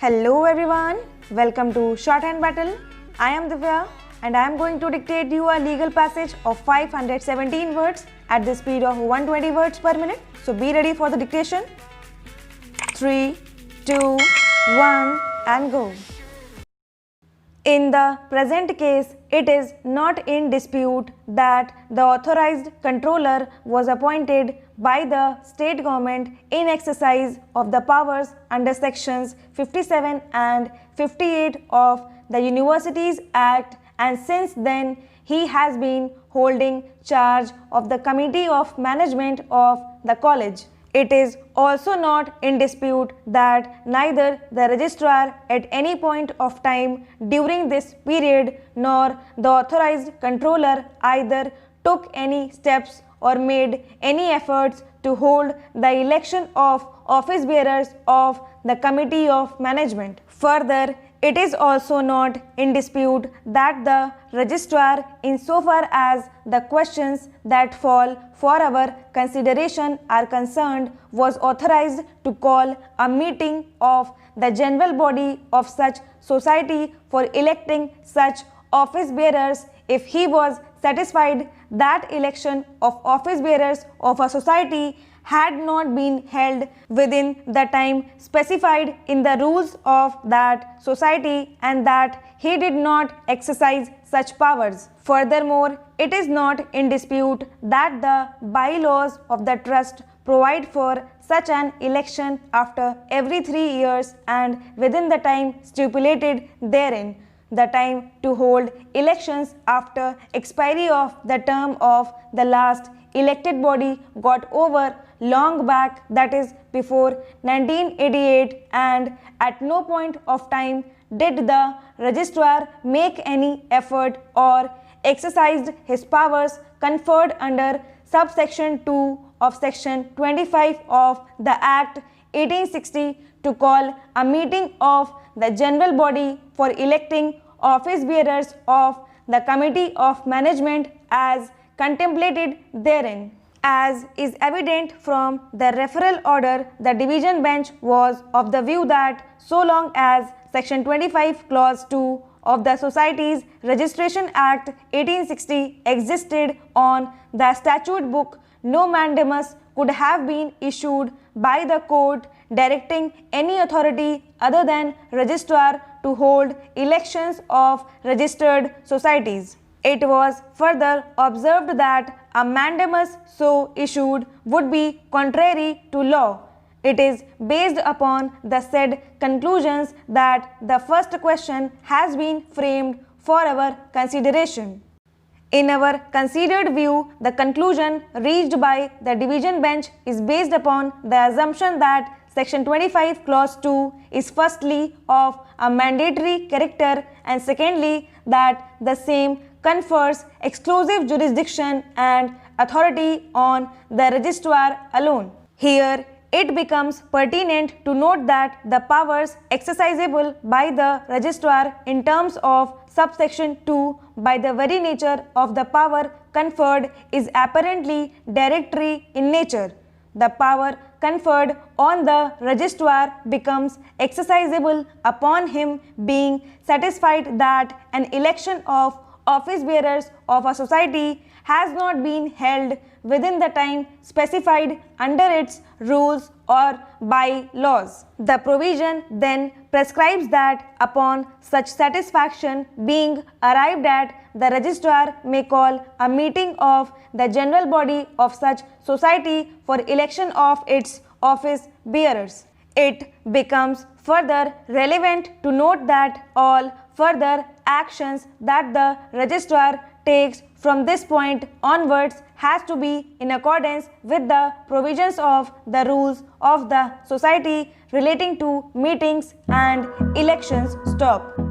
Hello everyone, welcome to Shorthand Battle. I am Divya and I am going to dictate you a legal passage of 517 words at the speed of 120 words per minute. So be ready for the dictation. 3, 2, 1 and go. In the present case, it is not in dispute that the authorized controller was appointed by the state government in exercise of the powers under sections 57 and 58 of the Universities Act, and since then he has been holding charge of the Committee of Management of the college. It is also not in dispute that neither the registrar at any point of time during this period nor the authorized controller either took any steps or made any efforts to hold the election of office bearers of the Committee of Management. Further, it is also not in dispute that the registrar, insofar as the questions that fall for our consideration are concerned, was authorized to call a meeting of the general body of such society for electing such office bearers if he was satisfied that election of office bearers of a society had not been held within the time specified in the rules of that society and that he did not exercise such powers. Furthermore, it is not in dispute that the bylaws of the trust provide for such an election after every 3 years and within the time stipulated therein. The time to hold elections after expiry of the term of the last elected body got over long back, that is before 1988, and at no point of time did the registrar make any effort or exercised his powers conferred under subsection 2 of section 25 of the Act 1860 to call a meeting of the general body for electing office bearers of the Committee of Management as contemplated therein. As is evident from the referral order, the division bench was of the view that so long as section 25 clause 2 of the Societies Registration Act 1860 existed on the statute book, no mandamus could have been issued by the court directing any authority other than registrar to hold elections of registered societies. It was further observed that a mandamus so issued would be contrary to law. It is based upon the said conclusions that the first question has been framed for our consideration. In our considered view, the conclusion reached by the division bench is based upon the assumption that Section 25 Clause 2 is firstly of a mandatory character and secondly that the same confers exclusive jurisdiction and authority on the registrar alone. Here, it becomes pertinent to note that the powers exercisable by the registrar in terms of subsection 2 by the very nature of the power conferred is apparently directory in nature. The power conferred on the registrar becomes exercisable upon him being satisfied that an election of office bearers of a society has not been held within the time specified under its rules or by laws. The provision then prescribes that upon such satisfaction being arrived at, the registrar may call a meeting of the general body of such society for election of its office bearers. It becomes further relevant to note that all further actions that the registrar takes from this point onwards has to be in accordance with the provisions of the rules of the society relating to meetings and elections. Stop.